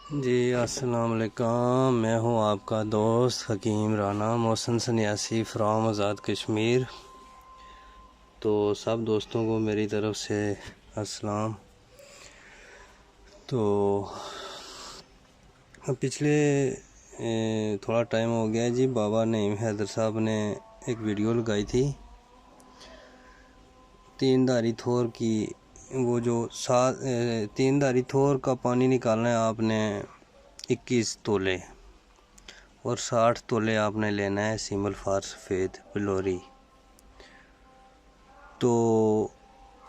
जी अस्सलाम वालेकुम। मैं हूं आपका दोस्त हकीम राना मोहसिन सन्यासी फ्राम आज़ाद कश्मीर। तो सब दोस्तों को मेरी तरफ़ से अस्सलाम। तो पिछले थोड़ा टाइम हो गया जी, बाबा नईम हैदर साहब ने एक वीडियो लगाई थी तीन धारी थोर की। वो जो तीन धारी थोर का पानी निकालना है आपने 21 तोले और 60 तोले आपने लेना है सिमल फार सफ़ेद बिलोरी। तो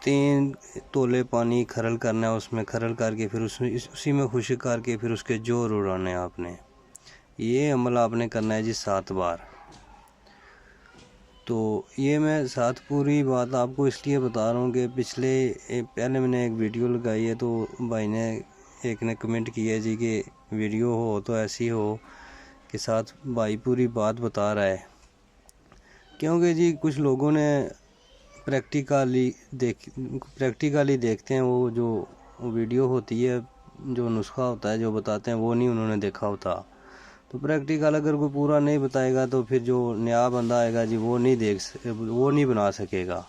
3 तोले पानी खरल करना है, उसमें खरल करके फिर उसी में खुश्क करके फिर उसके जोर उड़ाने हैं आपने। ये अमल आपने करना है जी 7 बार। तो ये मैं 7 पूरी बात आपको इसलिए बता रहा हूँ कि पहले मैंने एक वीडियो लगाई है तो भाई ने एक ने कमेंट किया जी कि वीडियो हो तो ऐसी हो कि साथ भाई पूरी बात बता रहा है, क्योंकि जी कुछ लोगों ने प्रैक्टिकली देखते हैं। वो जो वीडियो होती है, जो नुस्खा होता है जो बताते हैं वो नहीं उन्होंने देखा होता। तो प्रैक्टिकल अगर कोई पूरा नहीं बताएगा तो फिर जो नया बंदा आएगा जी वो नहीं बना सकेगा।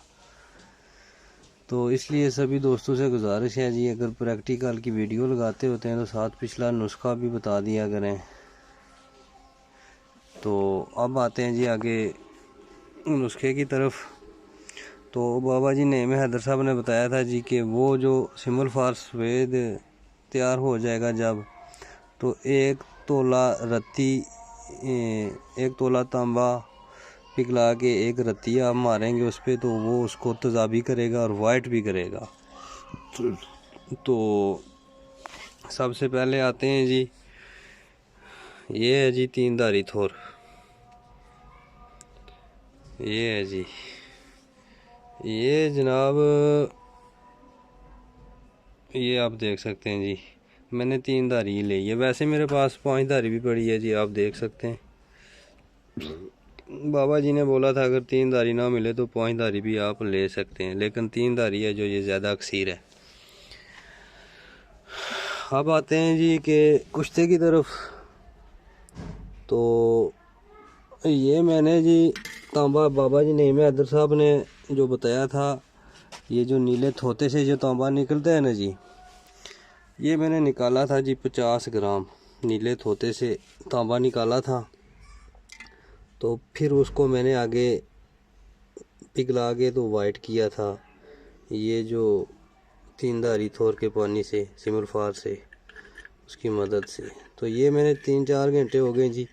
तो इसलिए सभी दोस्तों से गुजारिश है जी, अगर प्रैक्टिकल की वीडियो लगाते होते हैं तो साथ पिछला नुस्खा भी बता दिया करें। तो अब आते हैं जी आगे नुस्खे की तरफ। तो बाबा जी नईम हैदर साहब ने बताया था जी कि वो जो सिमल फार सफ़ेद तैयार हो जाएगा जब, तो 1 तोला रत्ती 1 तोला तांबा पिघला के 1 रत्ती आप मारेंगे उस पर, तो वो उसको तेज़ाबी करेगा और वाइट भी करेगा। तो सबसे पहले आते हैं जी, ये है जी 3 धारी थोर। ये है जी, ये जनाब ये आप देख सकते हैं जी, मैंने 3 धारी ली है। वैसे मेरे पास 5 धारी भी पड़ी है जी, आप देख सकते हैं। बाबा जी ने बोला था अगर 3 धारी ना मिले तो 5 धारी भी आप ले सकते हैं, लेकिन 3 धारी है जो ये ज़्यादा अक्सीर है। अब आते हैं जी कि कुश्ते की तरफ। तो ये मैंने जी तांबा बाबा जी नईम हैदर साहब ने जो बताया था, ये जो नीले थोते से जो तांबा निकलता है ना जी, ये मैंने निकाला था जी 50 ग्राम नीले थोते से तांबा निकाला था। तो फिर उसको मैंने आगे पिघला के तो वाइट किया था, ये जो 3 धारी थोर के पानी से सिमल फार से उसकी मदद से। तो ये मैंने 3-4 घंटे हो गए जी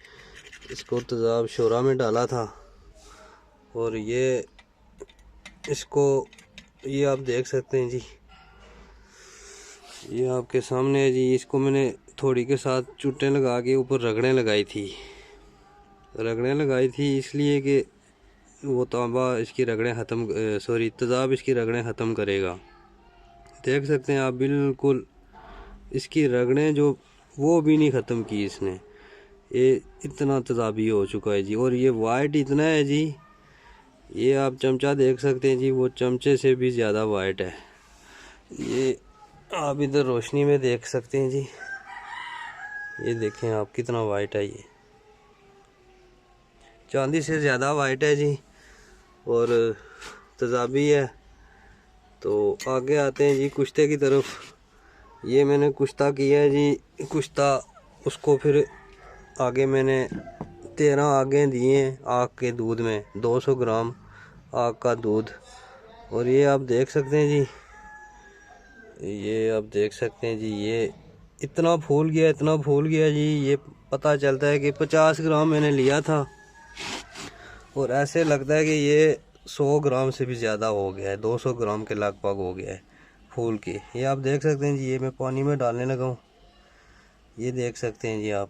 इसको तेज़ाब शोरा में डाला था। और ये आप देख सकते हैं जी, ये आपके सामने है जी। इसको मैंने थोड़ी के साथ चुट्टें लगा के ऊपर रगड़ें लगाई थी इसलिए कि वो तांबा इसकी रगड़ें तेज़ाब इसकी रगड़ें ख़त्म करेगा। देख सकते हैं आप, बिल्कुल इसकी रगड़ें जो वो भी नहीं ख़त्म की इसने, ये इतना तेज़ाबी हो चुका है जी। और ये वाइट इतना है जी, ये आप चमचा देख सकते हैं जी, वो चमचे से भी ज़्यादा वाइट है। ये आप इधर रोशनी में देख सकते हैं जी, ये देखें आप कितना वाइट है, ये चांदी से ज़्यादा वाइट है जी और तेज़ाबी है। तो आगे आते हैं जी कुश्ते की तरफ। ये मैंने कुश्ता किया है जी, कुश्ता उसको फिर आगे मैंने 13 आगे दिए हैं आग के दूध में, 200 ग्राम आग का दूध। और ये आप देख सकते हैं जी, ये इतना फूल गया जी। ये पता चलता है कि 50 ग्राम मैंने लिया था और ऐसे लगता है कि ये 100 ग्राम से भी ज़्यादा हो गया है, 200 ग्राम के लगभग हो गया है फूल के। ये आप देख सकते हैं जी, ये मैं पानी में डालने लगा हूँ, ये देख सकते हैं जी आप,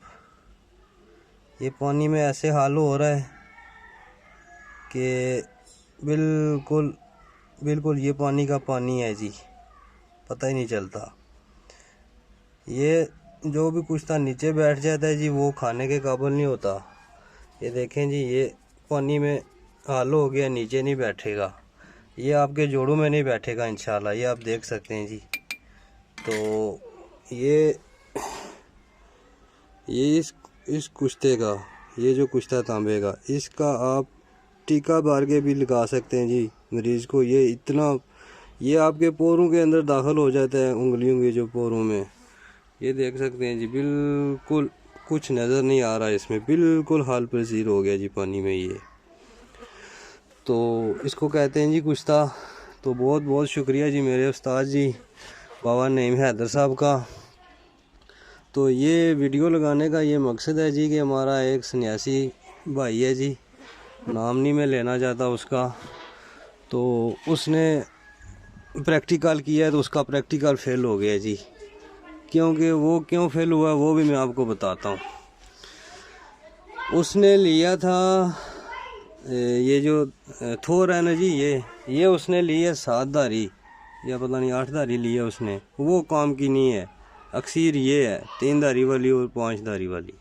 ये पानी में ऐसे हाल हो रहा है कि बिल्कुल ये पानी का पानी है जी, पता ही नहीं चलता। ये जो भी कुश्ता नीचे बैठ जाता है जी वो खाने के काबिल नहीं होता। ये देखें जी, ये पानी में हाल हो गया, नीचे नहीं बैठेगा, ये आपके जोड़ों में नहीं बैठेगा इंशाल्लाह, ये आप देख सकते हैं जी। तो ये ये इस कुश्ते का, ये जो कुश्ता तांबे का, इसका आप टीका बार के भी लगा सकते हैं जी मरीज़ को। ये इतना, ये आपके पोरों के अंदर दाखिल हो जाता है, उंगलियों के जो पोरों में, ये देख सकते हैं जी, बिल्कुल कुछ नज़र नहीं आ रहा है इसमें, बिल्कुल हाल पसीर हो गया जी पानी में ये। तो इसको कहते हैं जी कुश्ता। तो बहुत बहुत शुक्रिया जी मेरे उस्ताद जी बाबा नईम हैदर साहब का। तो ये वीडियो लगाने का ये मकसद है जी कि हमारा एक सन्यासी भाई है जी, नाम नहीं मैं लेना चाहता उसका, तो उसने प्रैक्टिकल किया है, तो उसका प्रैक्टिकल फेल हो गया जी। क्योंकि वो क्यों फेल हुआ वो भी मैं आपको बताता हूँ। उसने लिया था ये जो थोर है ना जी, ये उसने ली है 7 धारी या पता नहीं 8 धारी ली है उसने, वो काम की नहीं है। अक्सर ये है 3 धारी वाली और 5 धारी वाली।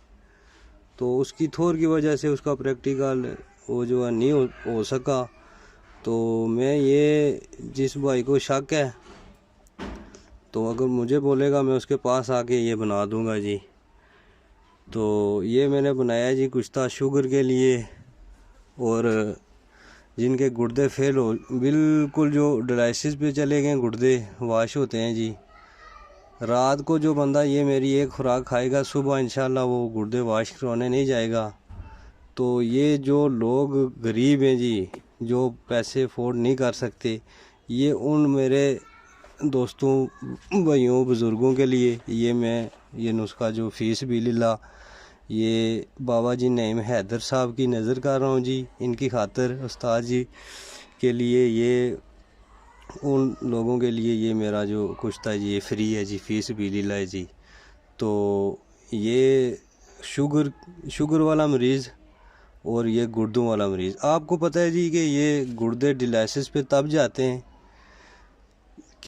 तो उसकी थोर की वजह से उसका प्रैक्टिकल वो जो है नहीं हो सका। तो मैं ये जिस भाई को शक है, तो अगर मुझे बोलेगा मैं उसके पास आके ये बना दूंगा जी। तो ये मैंने बनाया जी कुश्ता शुगर के लिए, और जिनके गुर्दे फेल हो, बिल्कुल जो डायलिसिस पे चले गए गुर्दे वाश होते हैं जी, रात को जो बंदा ये मेरी एक खुराक खाएगा, सुबह इंशाल्लाह वो गुर्दे वाश करवाने नहीं जाएगा। तो ये जो लोग गरीब हैं जी, जो पैसे अफोर्ड नहीं कर सकते, ये उन मेरे दोस्तों भाइयों बुज़ुर्गों के लिए ये मैं ये नुस्खा जो फ़ीस भी लिल्ला ये बाबा जी नईम हैदर साहब की नज़र कर रहा हूँ जी, इनकी खातर उस्ताद जी के लिए, ये उन लोगों के लिए ये मेरा जो कुश्ता है जी ये फ्री है जी, फ़ीस भी लिल्ला है जी। तो ये शुगर वाला मरीज़ और ये गुर्दों वाला मरीज़, आपको पता है जी कि ये गुर्दे डायलिसिस पे तब जाते हैं